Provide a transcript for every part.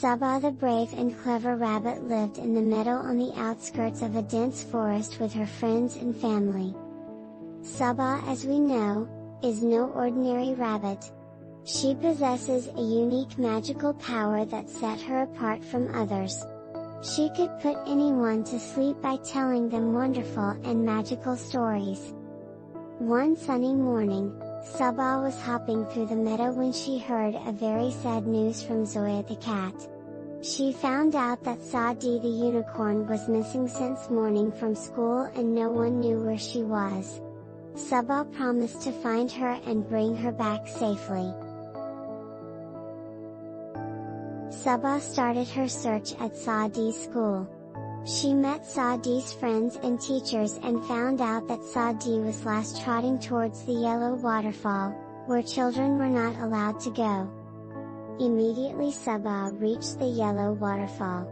Sabaa the brave and clever rabbit lived in the meadow on the outskirts of a dense forest with her friends and family. Sabaa, as we know, is no ordinary rabbit. She possesses a unique magical power that set her apart from others. She could put anyone to sleep by telling them wonderful and magical stories. One sunny morning, Sabaa was hopping through the meadow when she heard a very sad news from Zoya the cat. She found out that Saa-Dee the unicorn was missing since morning from school and no one knew where she was. Sabaa promised to find her and bring her back safely. Sabaa started her search at Saa-Dee's school. She met Saa-Dee's friends and teachers and found out that Saa-Dee was last trotting towards the yellow waterfall, where children were not allowed to go. Immediately Sabaa reached the yellow waterfall.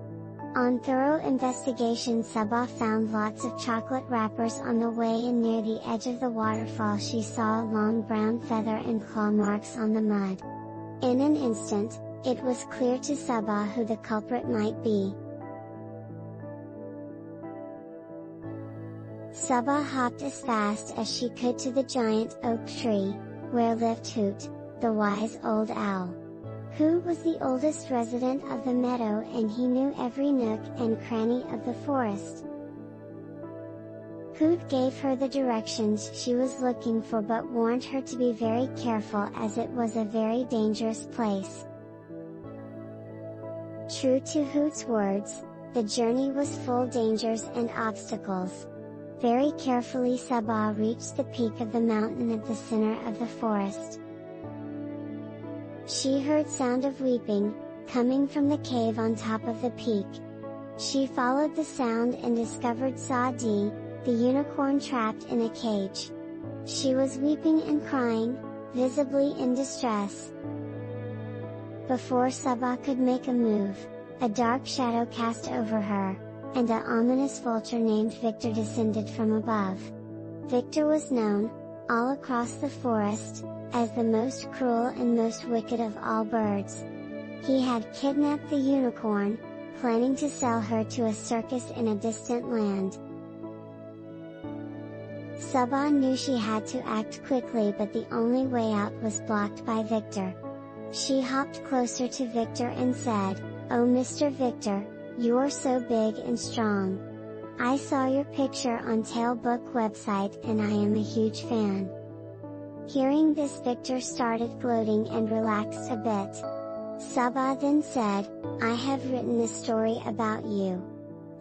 On thorough investigation, Sabaa found lots of chocolate wrappers on the way, and near the edge of the waterfall she saw long brown feather and claw marks on the mud. In an instant, it was clear to Sabaa who the culprit might be. Sabaa hopped as fast as she could to the giant oak tree, where lived Hoot, the wise old owl. Hoot was the oldest resident of the meadow and he knew every nook and cranny of the forest. Hoot gave her the directions she was looking for but warned her to be very careful as it was a very dangerous place. True to Hoot's words, the journey was full of dangers and obstacles. Very carefully Sabaa reached the peak of the mountain at the center of the forest. She heard sound of weeping, coming from the cave on top of the peak. She followed the sound and discovered Saa-Dee, the unicorn trapped in a cage. She was weeping and crying, visibly in distress. Before Sabaa could make a move, a dark shadow cast over her, and an ominous vulture named Victor descended from above. Victor was known, all across the forest, as the most cruel and most wicked of all birds. He had kidnapped the unicorn, planning to sell her to a circus in a distant land. Sabaa knew she had to act quickly, but the only way out was blocked by Victor. She hopped closer to Victor and said, "Oh Mr. Victor, you're so big and strong. I saw your picture on Tale Book website and I am a huge fan." Hearing this, Victor started gloating and relaxed a bit. Sabaa then said, "I have written a story about you.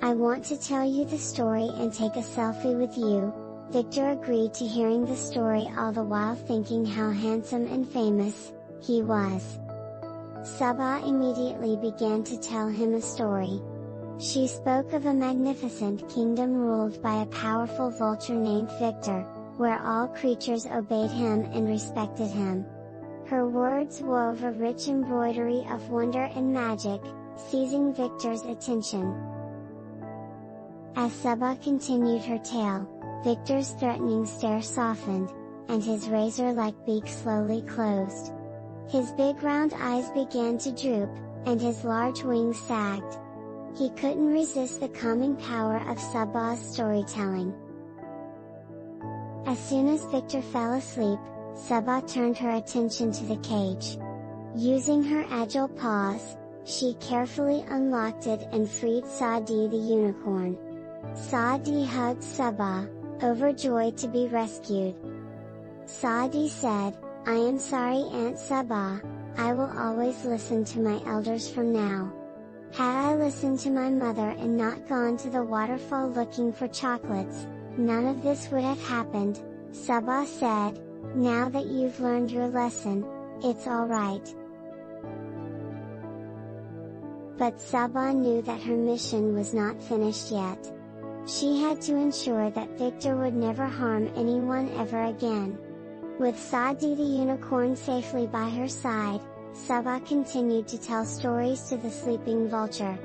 I want to tell you the story and take a selfie with you." Victor agreed to hearing the story, all the while thinking how handsome and famous he was. Sabaa immediately began to tell him a story. She spoke of a magnificent kingdom ruled by a powerful vulture named Victor, where all creatures obeyed him and respected him. Her words wove a rich embroidery of wonder and magic, seizing Victor's attention. As Sabaa continued her tale, Victor's threatening stare softened, and his razor-like beak slowly closed. His big round eyes began to droop, and his large wings sagged. He couldn't resist the calming power of Sabaa's storytelling. As soon as Victor fell asleep, Sabaa turned her attention to the cage. Using her agile paws, she carefully unlocked it and freed Saa-Dee the unicorn. Saa-Dee hugged Sabaa, overjoyed to be rescued. Saa-Dee said, "I am sorry Aunt Sabaa, I will always listen to my elders from now. Had I listened to my mother and not gone to the waterfall looking for chocolates, none of this would have happened." Sabaa said, "Now that you've learned your lesson, it's alright." But Sabaa knew that her mission was not finished yet. She had to ensure that Victor would never harm anyone ever again. With Saa-Dee the unicorn safely by her side, Sabaa continued to tell stories to the sleeping vulture.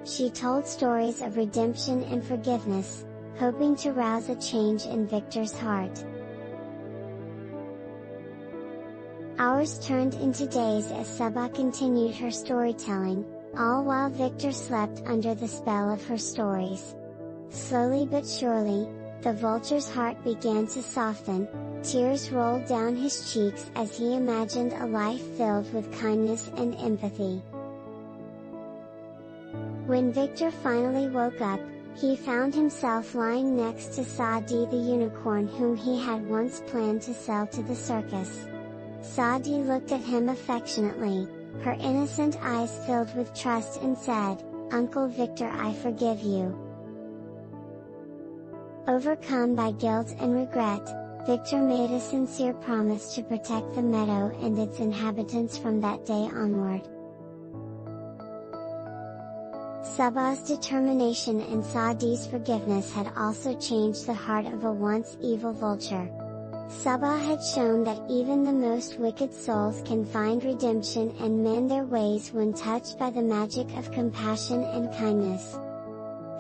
She told stories of redemption and forgiveness, hoping to rouse a change in Victor's heart. Hours turned into days as Sabaa continued her storytelling, all while Victor slept under the spell of her stories. Slowly but surely, the vulture's heart began to soften, tears rolled down his cheeks as he imagined a life filled with kindness and empathy. When Victor finally woke up, he found himself lying next to Saa-Dee the unicorn whom he had once planned to sell to the circus. Saa-Dee looked at him affectionately, her innocent eyes filled with trust and said, "Uncle Victor, I forgive you." Overcome by guilt and regret, Victor made a sincere promise to protect the meadow and its inhabitants from that day onward. Sabaa's determination and Saa-Dee's forgiveness had also changed the heart of a once evil vulture. Sabaa had shown that even the most wicked souls can find redemption and mend their ways when touched by the magic of compassion and kindness.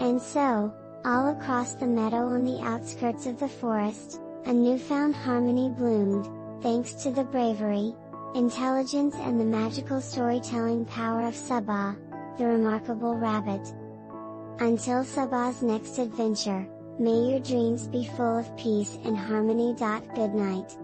And so, all across the meadow on the outskirts of the forest, a newfound harmony bloomed, thanks to the bravery, intelligence and the magical storytelling power of Sabaa, the remarkable rabbit. Until Sabaa's next adventure, may your dreams be full of peace and harmony. Good night.